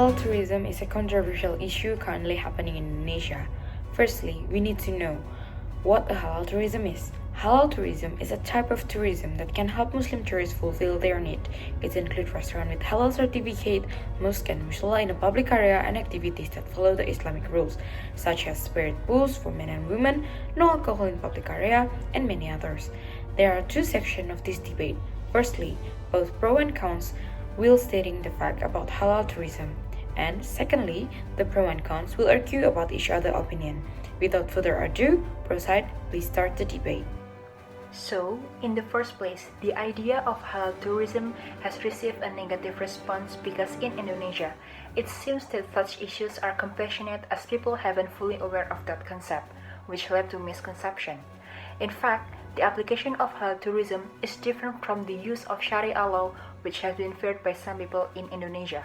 Halal tourism is a controversial issue currently happening in Indonesia. Firstly, we need to know what a halal tourism is. Halal tourism is a type of tourism that can help Muslim tourists fulfill their need. It includes restaurants with halal certificate, mosque and musalla in a public area, and activities that follow the Islamic rules, such as spirit pools for men and women, no alcohol in public area, and many others. There are two sections of this debate. Firstly, both pro and cons will stating the fact about halal tourism, and secondly, the pro and cons will argue about each other's opinion. Without further ado, pro side, please start the debate. So, in the first place, the idea of halal tourism has received a negative response because in Indonesia, it seems that such issues are compassionate as people haven't fully aware of that concept, which led to misconception. In fact, the application of halal tourism is different from the use of Sharia law, which has been feared by some people in Indonesia.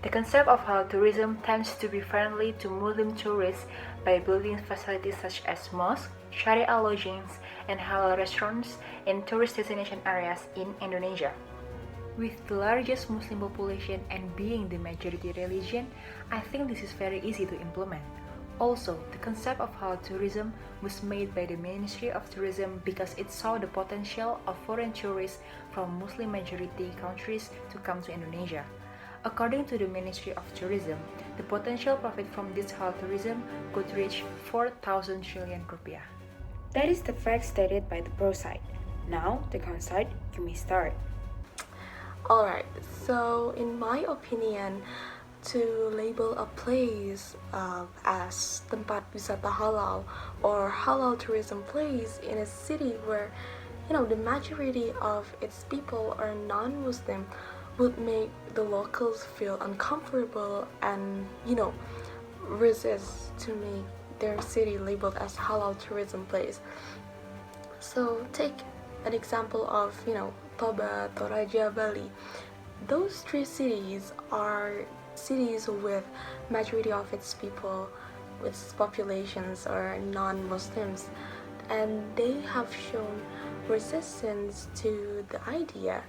The concept of halal tourism tends to be friendly to Muslim tourists by building facilities such as mosques, Sharia lodgings, and halal restaurants in tourist destination areas in Indonesia. With the largest Muslim population and being the majority religion, I think this is very easy to implement. Also, the concept of halal tourism was made by the Ministry of Tourism because it saw the potential of foreign tourists from Muslim majority countries to come to Indonesia. According to the Ministry of Tourism, the potential profit from this halal tourism could reach 4,000 trillion rupiah. That is the fact stated by the pro side. Now, the con side, you may start. Alright, so in my opinion, to label a place as tempat wisata halal or halal tourism place in a city where the majority of its people are non-Muslim would make the locals feel uncomfortable and resist to make their city labeled as halal tourism place. So take an example of Toba, Toraja, Bali. Those three cities are cities with majority of its people, with its populations are non-Muslims, and they have shown resistance to the idea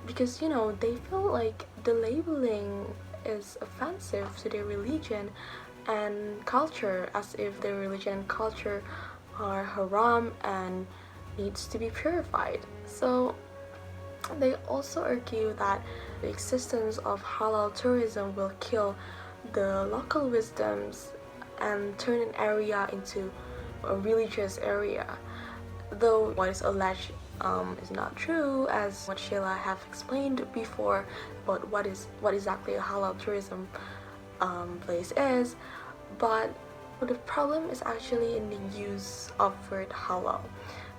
because they feel like the labeling is offensive to their religion and culture, as if their religion and culture are haram and needs to be purified. So they also argue that the existence of halal tourism will kill the local wisdoms and turn an area into a religious area, though what is alleged is not true, as what Sheila have explained before about what exactly a halal tourism place is. But the problem is actually in the use of word halal,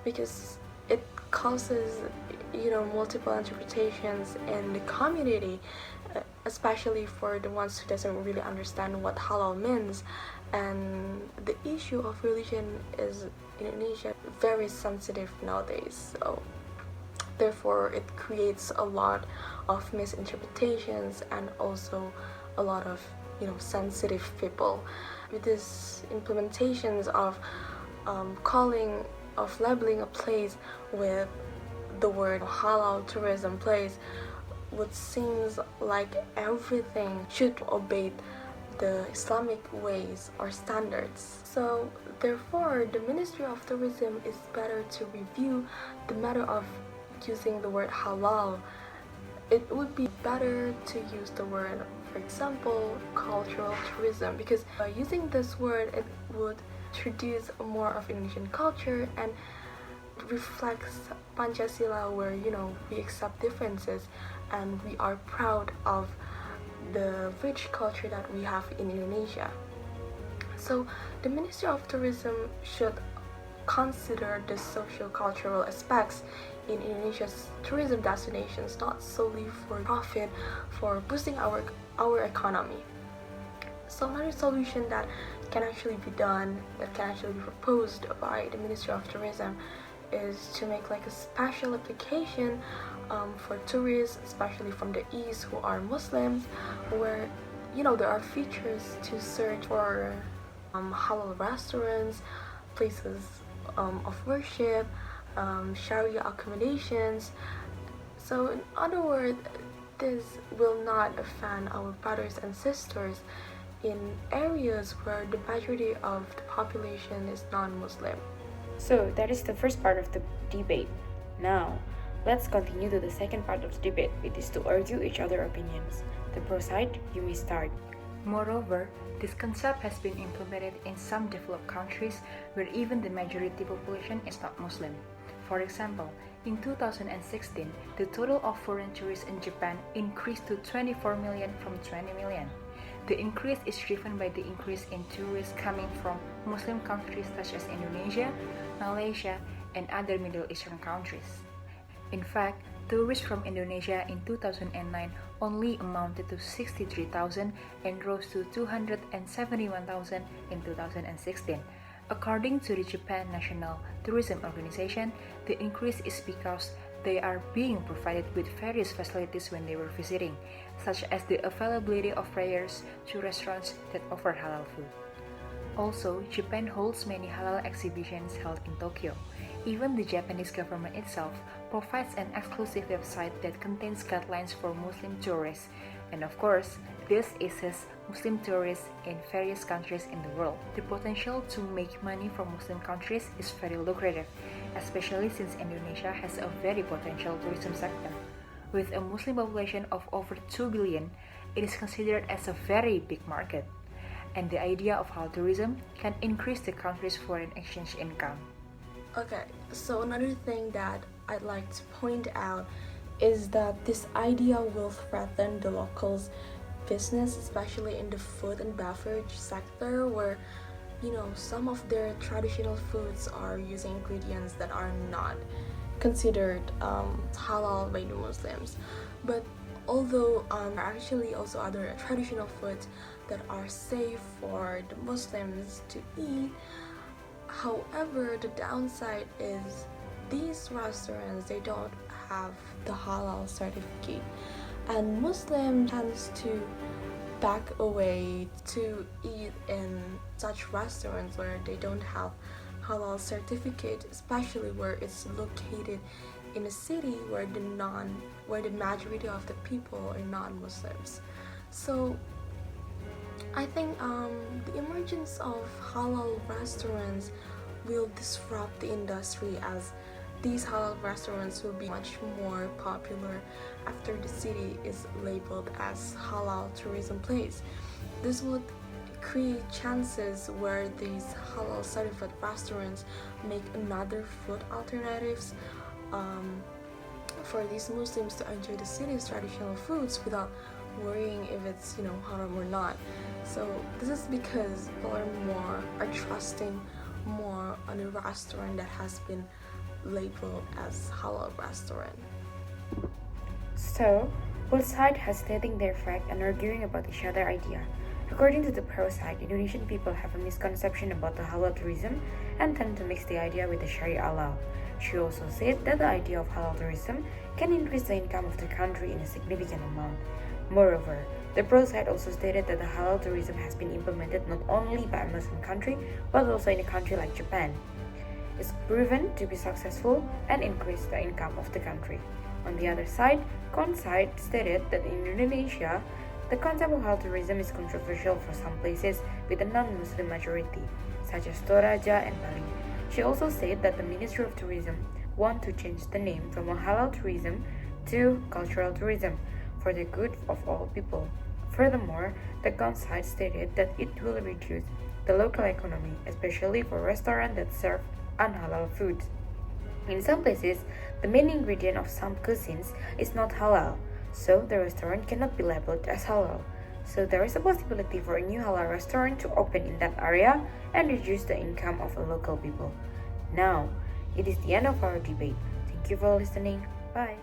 because it causes multiple interpretations in the community, especially for the ones who doesn't really understand what halal means. And the issue of religion is in Indonesia very sensitive nowadays, so therefore it creates a lot of misinterpretations and also a lot of sensitive people. With these implementations of labeling a place with the word halal tourism place, would seems like everything should obey the Islamic ways or standards. So therefore, the Ministry of Tourism is better to review the matter of using the word halal. It would be better to use the word, for example, cultural tourism, because by using this word, it would introduce more of Indonesian culture and reflects Pancasila, where we accept differences and we are proud of the rich culture that we have in Indonesia. So the Ministry of Tourism should consider the socio-cultural aspects in Indonesia's tourism destinations, not solely for profit, for boosting our economy. So another solution that can actually be done, that can actually be proposed by the Ministry of Tourism, is to make like a special application for tourists, especially from the east who are Muslims, where there are features to search for halal restaurants, places of worship, Sharia accommodations. So in other words, this will not offend our brothers and sisters in areas where the majority of the population is non-Muslim. So that is the first part of the debate. Now, let's continue to the second part of the debate, which is to argue each other's opinions. The pro side, you may start. Moreover, this concept has been implemented in some developed countries where even the majority population is not Muslim. For example, in 2016, the total of foreign tourists in Japan increased to 24 million from 20 million. The increase is driven by the increase in tourists coming from Muslim countries such as Indonesia, Malaysia, and other Middle Eastern countries. In fact, tourists from Indonesia in 2009 only amounted to 63,000 and rose to 271,000 in 2016. According to the Japan National Tourism Organization, the increase is because they are being provided with various facilities when they were visiting, such as the availability of prayers to restaurants that offer halal food. Also, Japan holds many halal exhibitions held in Tokyo. Even the Japanese government itself provides an exclusive website that contains guidelines for Muslim tourists, and of course, this assists Muslim tourists in various countries in the world. The potential to make money from Muslim countries is very lucrative, especially since Indonesia has a very potential tourism sector. With a Muslim population of over 2 billion, it is considered as a very big market, and the idea of halal tourism can increase the country's foreign exchange income. Okay, so another thing that I'd like to point out is that this idea will threaten the locals' business, especially in the food and beverage sector, where some of their traditional foods are using ingredients that are not considered halal by the Muslims. But although there are actually also other traditional foods that are safe for the Muslims to eat, however, the downside is these restaurants, they don't have the halal certificate, and Muslim tends to back away to eat in such restaurants where they don't have halal certificate, especially where it's located in a city where the majority of the people are non-Muslims. So I think the emergence of halal restaurants will disrupt the industry, as these halal restaurants will be much more popular after the city is labeled as halal tourism place. This would create chances where these halal certified restaurants make another food alternatives for these Muslims to enjoy the city's traditional foods without worrying if it's haram or not. So this is because people are trusting more on a restaurant that has been labeled as halal restaurant. So, both sides are stating their fact and arguing about each other's idea. According to the pro side, Indonesian people have a misconception about the halal tourism and tend to mix the idea with the Sharia law. She also said that the idea of halal tourism can increase the income of the country in a significant amount. Moreover, the pro side also stated that the halal tourism has been implemented not only by a Muslim country but also in a country like Japan. It's proven to be successful and increase the income of the country. On the other side, con side stated that in Indonesia, the concept of halal tourism is controversial for some places with a non-Muslim majority, such as Toraja and Bali. She also said that the Ministry of Tourism want to change the name from a halal tourism to cultural tourism for the good of all people. Furthermore, the con side stated that it will reduce the local economy, especially for restaurants that serve unhalal food. In some places, the main ingredient of some cuisines is not halal, so the restaurant cannot be labeled as halal. So there is a possibility for a new halal restaurant to open in that area and reduce the income of the local people. Now, it is the end of our debate. Thank you for listening. Bye.